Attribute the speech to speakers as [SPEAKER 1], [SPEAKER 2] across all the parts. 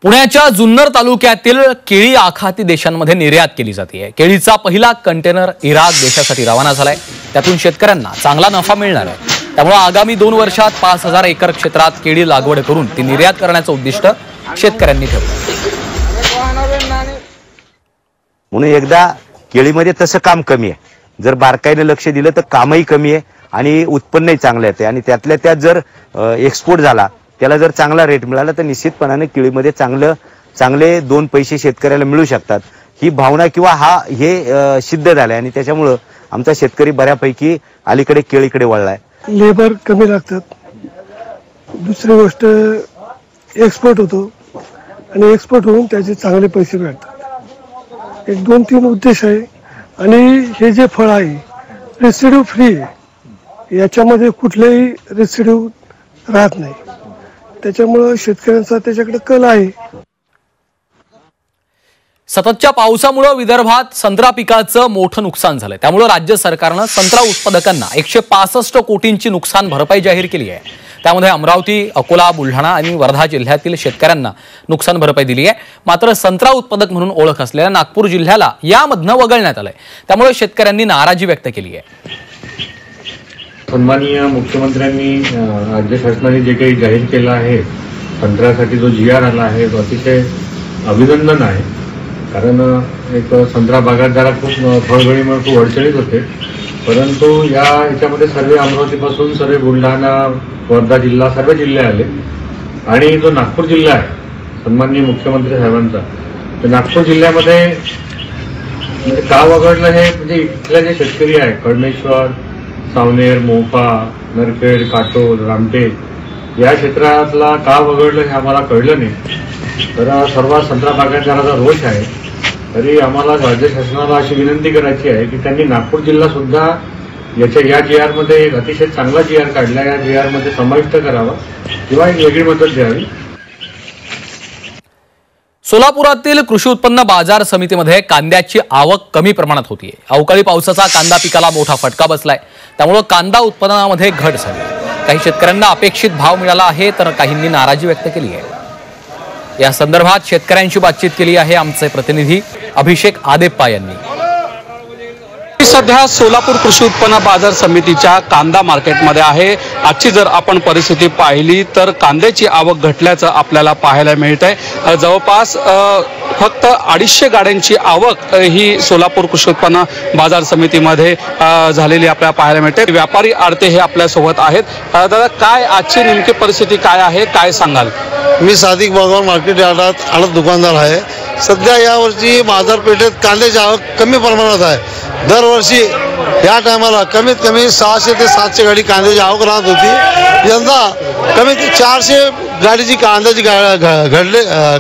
[SPEAKER 1] पुण्याच्या जुन्नर तालुक्यातील केळी आखाती देशांमध्ये निर्यात केली जाते। केळीचा पहिला कंटेनर इराक देशासाठी रवाना झालाय। त्यातून शेतकऱ्यांना चांगला नफा मिळणार आहे। त्यामुळे आगामी 2 वर्षात 5000 एकर क्षेत्रात केळी लागवड करून ती निर्यात करण्याचं उद्दिष्ट शेतकऱ्यांनी ठेवलं।
[SPEAKER 2] म्हणून एकदा केळीमध्ये तसं काम कमी आहे, जर बारकाईने लक्ष दिलं तर कामही कमी आहे आणि उत्पन्नही चांगलं येते आणि त्यातल्या त्यात जर एक्सपोर्ट झाला, त्याला जर चांगला रेट मिळाला तर निश्चितपणाने केळीमध्ये चांगले 2 पैसे शेतकऱ्याला मिळू शकतात। ही भावना किंवा हे सिद्ध झालंय आणि त्याच्यामुळे आमचा शेतकरी बऱ्यापैकी अलीकडे केळीकडे वळलाय।
[SPEAKER 3] लेबर कमी लागतात, दुसरी गोष्ट एक्सपोर्ट होतो आणि एक्सपोर्ट होऊन त्याचे चांगले पैसे मिळतात। एक 2-3 उद्देश आहे आणि हे जे फळ आहे रेसिड्यू फ्री आहे, याच्यामध्ये कुठलेही रेसिड्यू राहत नाही, त्याच्यामुळे शेतकऱ्यांचा त्याच्याकडे कल आहे।
[SPEAKER 1] सततच्या पावसामुळे विदर्भात संत्रा पिकाचं मोठं नुकसान झालंय। त्यामुळे राज्य सरकारनं संत्रा उत्पादकांना 165 कोटींची नुकसान भरपाई जाहीर केली आहे। त्यामध्ये अमरावती, अकोला, बुलढाणा आणि वर्धा जिल्ह्यातील शेतकऱ्यांना नुकसान भरपाई दिली आहे। मात्र संत्रा उत्पादक म्हणून ओळख असलेल्या नागपूर जिल्ह्याला यामधनं वगळण्यात आलंय। त्यामुळे शेतकऱ्यांनी नाराजी व्यक्त केली आहे।
[SPEAKER 4] सन्माननीय मुख्यमंत्र्यांनी राज्य शासनाने जे काही जाहीर केलं आहे, संत्र्यासाठी जो GR आला आहे तो अतिशय अभिनंदन आहे। कारण एक संत्रा बागायतदार खूप फळगळीमुळे खूप अडचणीत होते, परंतु याच्यामध्ये सर्व अमरावतीपासून सर्व बुलढाणा, वर्धा जिल्हा सर्व जिल्हे आले आणि जो नागपूर जिल्हा आहे सन्माननीय मुख्यमंत्री साहेबांचा, तर नागपूर जिल्ह्यामध्ये म्हणजे का वगळलं हे म्हणजे इथले जे शेतकरी आहे कडमेश्वर, सावनेर, मोपा, नरखेड, काटोल, रामटेक या क्षेत्रातला का वगळलं हे आम्हाला कळलं नाही। तर सर्व संत्रा बागायतदाराचा रोष आहे। तरी आम्हाला राज्य शासनाला अशी विनंती करायची आहे की त्यांनी नागपूर जिल्हा सुद्धा या GR मध्ये एक अतिशय चांगला GR काढला, या GR मध्ये समाविष्ट करावा किंवा एक वेगळी मदत द्यावी।
[SPEAKER 1] सोलापुरातील कृषी उत्पन्न बाजार समितीमध्ये कांद्याची आवक कमी प्रमाणात होतीये। अवकाळी पावसाचा कांदा पिकाला मोठा फटका बसलाय। त्यामुळे कांदा उत्पादनामध्ये घट झाली। काही शेतकऱ्यांना अपेक्षित भाव मिळाला आहे तर काहींनी नाराजी व्यक्त केली आहे। या संदर्भात शेतकऱ्यांशी बातचीत केली आहे आमचे प्रतिनिधी अभिषेक आदेप्पा यांनी।
[SPEAKER 5] सध्या सोलापूर कृषी उत्पन्न बाजार समितीच्या कांदा मार्केटमध्ये आहे। आजची जर आपण परिस्थिती पाहिली तर कांद्याची आवक घटल्याचं आपल्याला पाहायला मिळतंय। जवळपास फक्त 250 गाड्यांची आवक ही सोलापूर कृषी उत्पन्न बाजार समितीमध्ये झालेली आपल्याला पाहायला मिळते। व्यापारी आडते हे आपल्यासोबत आहेत। दादा, काय आजची नेमकी परिस्थिती काय आहे, काय सांगाल?
[SPEAKER 6] मी सादिक भगवान मार्केट यार्डात आडत दुकानदार आहे। सध्या यावर्षी बाजारपेठेत कांद्याची आवक कमी प्रमाणात आहे। दरवर्षी या टायमाला कमीत कमी 600 ते 700 गाडी कांद्याची आवक राहत होती। यंदा कमीत 400 गाडीची कांद्याची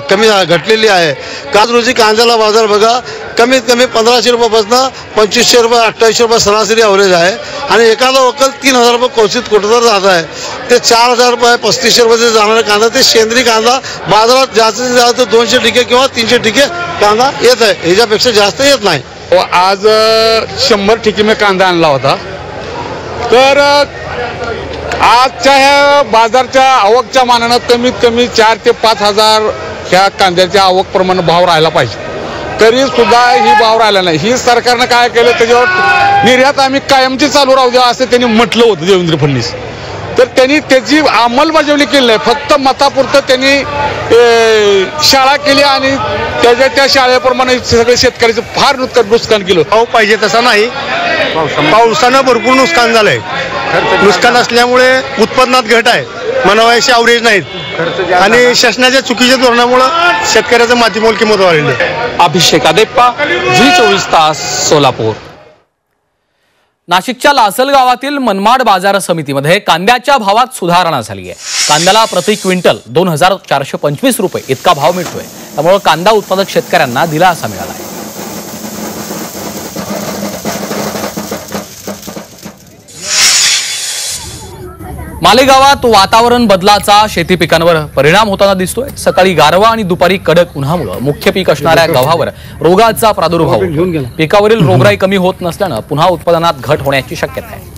[SPEAKER 6] कमी घटलेली आहे। काल रोजी कांद्याला बाजार बघा कमीत कमी 1500 रुपयापासून 2500 रुपये 2800 रुपये सरासरी ॲव्हरेज आहे आणि एखादा वक्कल 3000 रुपये कोचित कुठेतर जात आहे। ते 4000 रुपये 3500 रुपये जाणारा कांदा ते सेंद्रिय कांदा बाजारात जास्तीत जास्त 200 ठिके किंवा 300 ठिके कांदा येत आहे, ह्याच्यापेक्षा जास्त येत नाही।
[SPEAKER 7] आज 100 ठिके मी कांदा आणला होता। तर आजच्या ह्या बाजारच्या आवकच्या मानानं कमीत कमी 4 ते 5000 ह्या कांद्याच्या आवक प्रमाणे भाव राहायला पाहिजे, तरी सुद्धा ही भाव राहिला नाही। ही सरकारनं काय केलं, त्याच्यावर निर्यात आम्ही कायमची चालू राहू द्या असं त्यांनी म्हटलं होतं देवेंद्र फडणवीस। तर त्यांनी त्याची अंमलबजावणी केली नाही, फक्त मतापुरतं त्यांनी शाळा केली आणि त्या शाळेप्रमाणे सगळे शेतकऱ्याचं फार नुकसान केलं।
[SPEAKER 6] भाव पाहिजे तसा नाही, पावसानं भरपूर नुकसान झालंय। नुकसान असल्यामुळे उत्पन्नात घट आहे, म्हणावायचे ॲव्हरेज नाहीत आणि शासनाच्या चुकीच्या धोरणामुळे शेतकऱ्याचं मातीमोल किंमत वाढली आहे।
[SPEAKER 5] अभिषेक आदेप्पा, झी24 तास, सोलापूर।
[SPEAKER 1] नाशिकच्या लासल गावातील मनमाड बाजार समितीमध्ये कांद्याच्या भावात सुधारणा झाली आहे। कांद्याला प्रति क्विंटल 2425 रुपये इतका भाव मिळतोय। त्यामुळे कांदा उत्पादक शेतकऱ्यांना दिलासा मिळाला आहे। मालेगावात वातावरण बदलाचा शेती पिकांवर परिणाम होताना दिसतोय। सकाळी गारवा आणि दुपारी कडक उन्हामुळे मुख्य पीक असणाऱ्या गव्हावर रोगाचा प्रादुर्भाव होतो। पिकावरील रोगराई कमी होत नसल्याने पुन्हा उत्पादनात घट होण्याची शक्यता आहे।